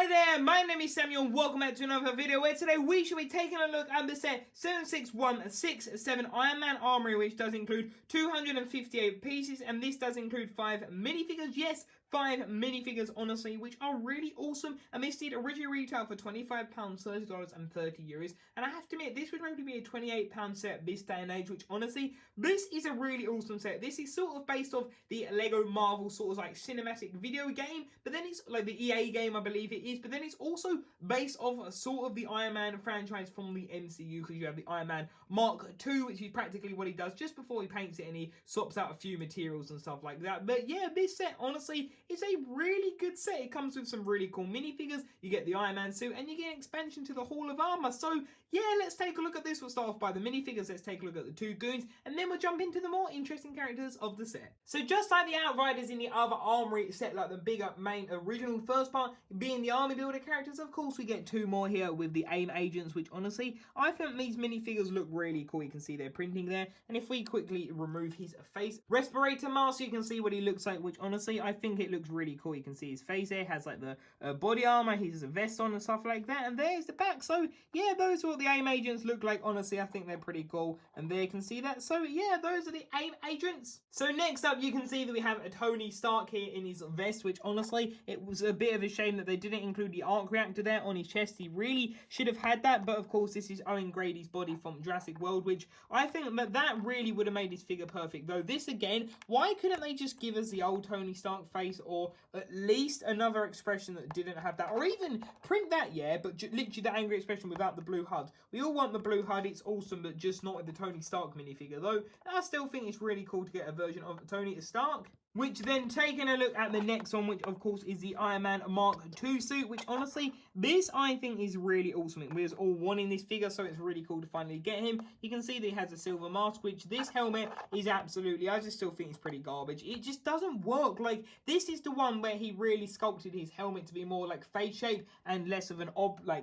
Hi there, my name is Samuel and welcome back to another video where today we shall be taking a look at the set 76167 Ironman Armory, which does include 258 pieces, and this does include 5 minifigures. Yes, 5 minifigures, honestly, which are really awesome, and this did originally retail for £25, $30 and €30, and I have to admit, this would probably be a £28 set this day and age, which honestly, this is a really awesome set. This is sort of based off the Lego Marvel sort of like cinematic video game, but then it's like the EA game, I believe it is, but then it's also based off sort of the Iron Man franchise from the MCU, because you have the Iron Man Mark II, which is practically what he does just before he paints it, and he swaps out a few materials and stuff like that. But yeah, this set, honestly, is a really good set. It comes with some really cool minifigures. You get the Iron Man suit, and you get an expansion to the Hall of Armor. So yeah, let's take a look at this. We'll start off by the minifigures. Let's take a look at the 2 goons, and then we'll jump into the more interesting characters of the set. So just like the Outriders in the other Armory set, like the bigger main original first part being the Army Builder characters, of course we get 2 more here with the AIM agents, which honestly I think these minifigures look really cool. You can see their printing there, and if we quickly remove his face respirator mask, you can see what he looks like, which honestly I think it looks really cool. You can see his face there, has like the body armor, he has a vest on and stuff like that, and there's the back. So yeah, those are what the AIM agents look like. Honestly, I think they're pretty cool, and there you can see that. So yeah, those are the AIM agents. So next up, you can see that we have a Tony Stark here in his vest, which honestly, it was a bit of a shame that they didn't include the arc reactor there on his chest. He really should have had that, but of course this is Owen Grady's body from Jurassic World, which I think that really would have made this figure perfect. Though this again, why couldn't they just give us the old Tony Stark face, or at least another expression that didn't have that, or even print that, yeah, but literally the angry expression without the blue HUD. We all want the blue HUD, it's awesome, but just not with the Tony Stark minifigure. Though I still think it's really cool to get a version of Tony Stark. Which then, taking a look at the next one, which of course is the Iron Man Mark II suit, which honestly, this I think is really awesome. We was all wanting this figure, so it's really cool to finally get him. You can see that he has a silver mask, which this helmet is absolutely, I just still think it's pretty garbage. It just doesn't work. Like, this is the one where he really sculpted his helmet to be more like face shape and less of an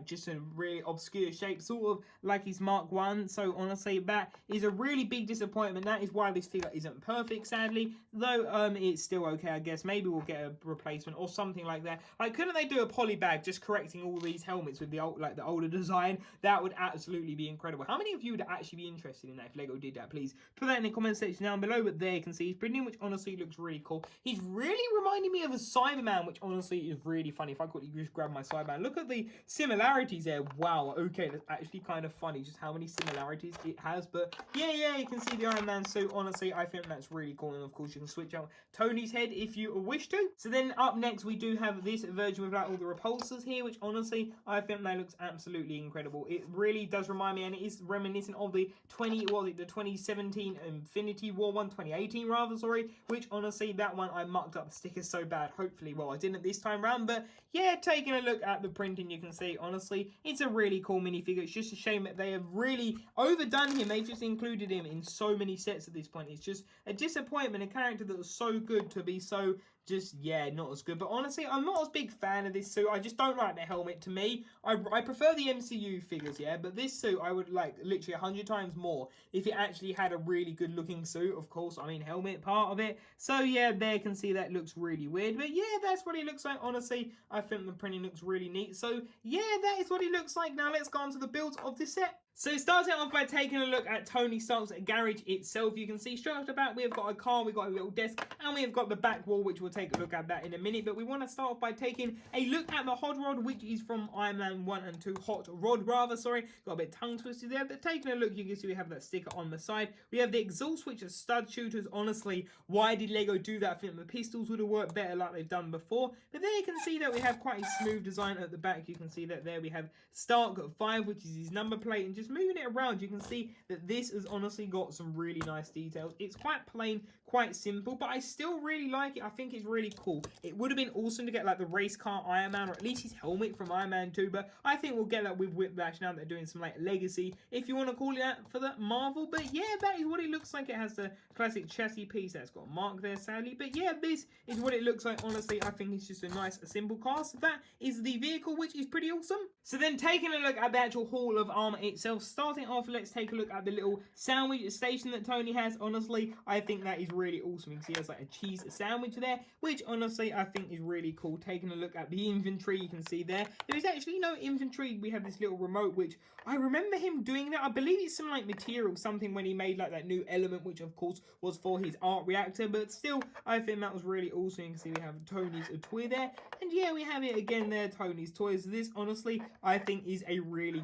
just a really obscure shape, sort of like his Mark I. So honestly, that is a really big disappointment. That is why this figure isn't perfect, sadly. Though, it's still okay, I guess. Maybe we'll get a replacement or something like that. Like, couldn't they do a poly bag just correcting all these helmets with the old, like the older design? That would absolutely be incredible. How many of you would actually be interested in that if Lego did that? Please put that in the comment section down below. But there you can see his printing, which honestly looks really cool. He's really reminding me of a Cyberman, which honestly is really funny. If I quickly just grab my Cyberman, look at the similarities there. Wow, okay, that's actually kind of funny just how many similarities it has. But yeah, you can see the Iron Man suit. Honestly, I think that's really cool, and of course you can switch out Tony's head if you wish to. So then up next we do have this version without all the repulsors here, which honestly I think that looks absolutely incredible. It really does remind me, and it is reminiscent of the 2017 Infinity War one, 2018 rather, sorry, which honestly that one I mucked up the stickers so bad. Hopefully, well, I didn't this time round, but yeah, taking a look at the printing, you can see honestly it's a really cool minifigure. It's just a shame that they have really overdone him. They've just included him in so many sets at this point. It's just a disappointment, a character that was so good to be so just, yeah, not as good. But honestly, I'm not as big fan of this suit. I just don't like the helmet. To me, I prefer the MCU figures, yeah, but this suit I would like literally 100 times more if it actually had a really good looking suit. Of course, I mean helmet part of it. So yeah, there you can see that looks really weird, but yeah, that's what he looks like. Honestly, I think the printing looks really neat. So yeah, that is what he looks like. Now let's go on to the builds of this set. So starting off by taking a look at Tony Stark's garage itself, you can see straight off the back we have got a car, we've got a little desk, and we have got the back wall, which we'll take a look at that in a minute. But we want to start off by taking a look at the hot rod, which is from Iron Man 1 and 2, hot rod rather, sorry. Got a bit tongue twisted there, but taking a look, you can see we have that sticker on the side. We have the exhaust, which are stud shooters. Honestly, why did Lego do that? I think the pistols would have worked better like they've done before. But there you can see that we have quite a smooth design at the back. You can see that there we have Stark 5, which is his number plate, and just moving it around, you can see that this has honestly got some really nice details. It's quite plain, quite simple, but I still really like it. I think it's really cool. It would have been awesome to get like the race car Iron Man, or at least his helmet from Iron Man 2, but I think we'll get that with Whiplash now they're doing some like legacy, if you want to call it that, for the Marvel. But yeah, that is what it looks like. It has the classic chassis piece that's got a mark there, sadly. But yeah, this is what it looks like. Honestly, I think it's just a nice, simple car. So that is the vehicle, which is pretty awesome. So then taking a look at the actual Hall of Armor itself, starting off, let's take a look at the little sandwich station that Tony has. Honestly, I think that is really awesome. You can see there's like a cheese sandwich there. which honestly I think is really cool. Taking a look at the inventory, you can see there is actually no inventory. We have this little remote, which I remember him doing that. I believe it's some like material, something when he made like that new element, which of course was for his art reactor, but still I think that was really awesome. You can see we have Tony's toy there, and yeah, we have it again there, Tony's toys. This honestly I think is a really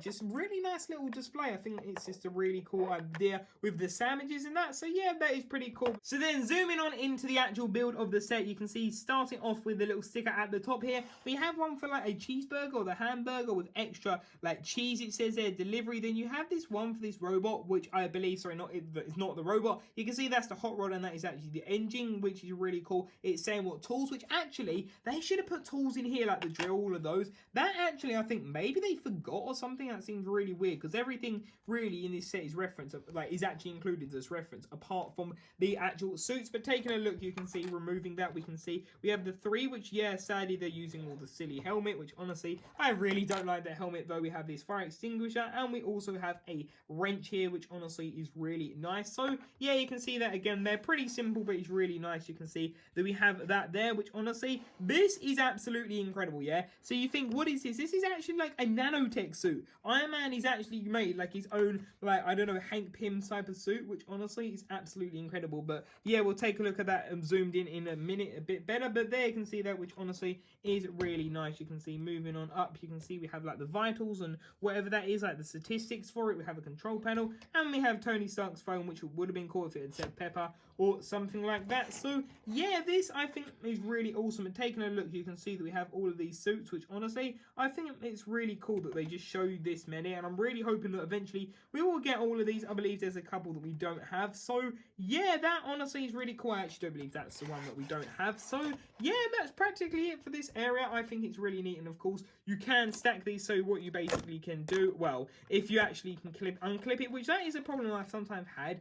nice little display. I think it's just a really cool idea with the sandwiches and that, so yeah, that is pretty cool. So then zooming on into the actual build of the set, you can see starting off with the little sticker at the top here, we have one for like a cheeseburger or the hamburger with extra like cheese, it says there, delivery. Then you have this one for this robot, which I believe, sorry, it's not the robot. You can see that's the hot rod, and that is actually the engine, which is really cool. It's saying what tools, which actually they should have put tools in here like the drill, all of those. That actually I think maybe they forgot or something. That seems really weird, because everything really in this set is reference, like is actually included as reference apart from the actual suits. But taking a look, you can see removing that, we can see we have the 3, which yeah, sadly they're using all the silly helmet, which honestly I really don't like that helmet, though. We have this fire extinguisher, and we also have a wrench here, which honestly is really nice. So yeah, you can see that again, they're pretty simple, but it's really nice. You can see that we have that there, which honestly this is absolutely incredible. Yeah, so you think, what is this? This is actually like a nanotech suit. Iron Man is actually made like his own, like, I don't know, Hank Pym type of suit, which honestly is absolutely incredible. But yeah, we'll take a look at that zoomed in a minute a bit better. But there you can see that, which honestly is really nice. You can see moving on up, you can see we have like the vitals and whatever that is, like the statistics for it. We have a control panel, and we have Tony Stark's phone, which would have been cool if it had said Pepper or something like that. So yeah, this I think is really awesome. And taking a look, you can see that we have all of these suits, which honestly I think it's really cool that they just show you this many, and I'm really hoping that eventually we will get all of these. I believe there's a couple that we don't have, so yeah, that honestly is really cool. I actually don't believe that's the one that we don't have. So yeah, that's practically it for this area. I think it's really neat, and of course you can stack these. So what you basically can do, well, if you actually can unclip it, which that is a problem I've sometimes had,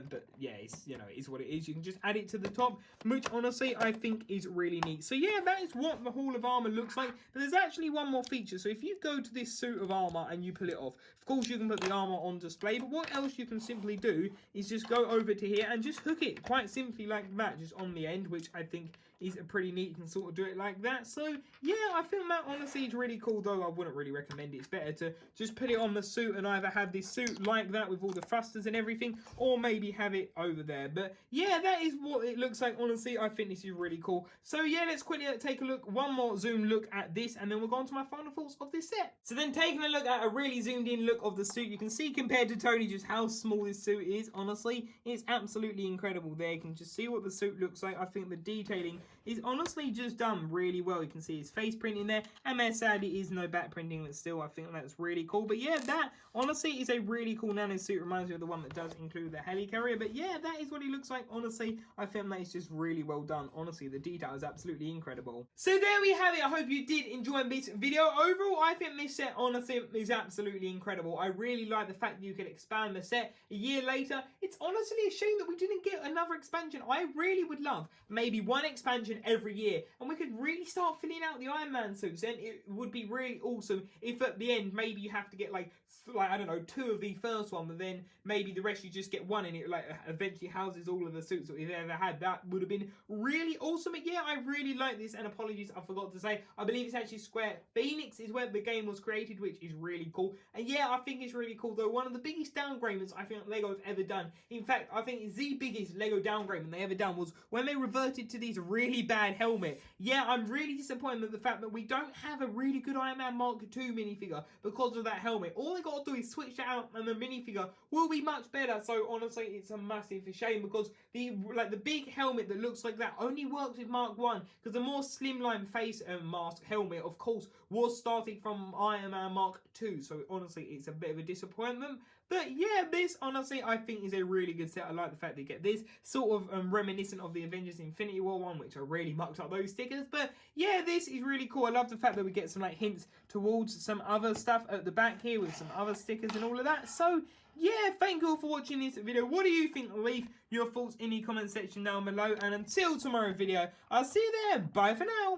but yeah, it's, you know, it is what it is. You can just add it to the top, which honestly I think is really neat. So yeah, that is what the Hall of Armor looks like. But there's actually one more feature. So if you go to this suit of armor and you pull it off, of course you can put the armor on display, but what else you can simply do is just go over to here and just hook it quite simply like that, just on the end, which I think is pretty neat. You can sort of do it like that. So yeah, I think that honestly is really cool, though I wouldn't really recommend it. It's better to just put it on the suit and either have this suit like that with all the thrusters and everything, or maybe have it over there. But yeah, that is what it looks like. Honestly, I think this is really cool. So yeah, let's quickly take a look, one more zoom look at this, and then we'll go on to my final thoughts of this set. So then taking a look at a really zoomed in look of the suit, you can see compared to Tony just how small this suit is. Honestly, it's absolutely incredible there. You can just see what the suit looks like. I think the detailing is honestly just done really well. You can see his face printing there, and there sadly is no back printing, but still I think that's really cool. But yeah, that honestly is a really cool nano suit. Reminds me of the one that does include the helicarrier. But yeah, that is what he looks like. Honestly, I think that is just really well done. Honestly, the detail is absolutely incredible. So there we have it. I hope you did enjoy this video. Overall, I think this set honestly is absolutely incredible. I really like the fact that you can expand the set a year later. It's honestly a shame that we didn't get another expansion. I really would love maybe one expansion every year, and we could really start filling out the Iron Man suits. And it would be really awesome if at the end maybe you have to get like I don't know, 2 of the first one, but then maybe the rest you just get 1, and it like eventually houses all of the suits that we've ever had. That would have been really awesome. But yeah, I really like this, and apologies, I forgot to say, I believe it's actually Square Phoenix is where the game was created, which is really cool. And yeah, I think it's really cool, though. One of the biggest downgraders I think Lego have ever done. In fact, I think it's the biggest Lego downgrading they ever done was when they reverted to these really bad helmet. Yeah, I'm really disappointed with the fact that we don't have a really good Iron Man Mark II minifigure because of that helmet. All they got to do is switch that out, and the minifigure will be much better. So honestly, it's a massive shame, because the big helmet that looks like that only works with Mark 1, because the more slimline face and mask helmet, of course, was starting from Iron Man Mark II. So honestly, it's a bit of a disappointment. But yeah, this honestly I think is a really good set. I like the fact that you get this sort of reminiscent of the Avengers Infinity War one, which I really mucked up those stickers. But yeah, this is really cool. I love the fact that we get some like hints towards some other stuff at the back here with some other stickers and all of that. So yeah, thank you all for watching this video. What do you think? Leave your thoughts in the comment section down below. And until tomorrow's video, I'll see you there. Bye for now.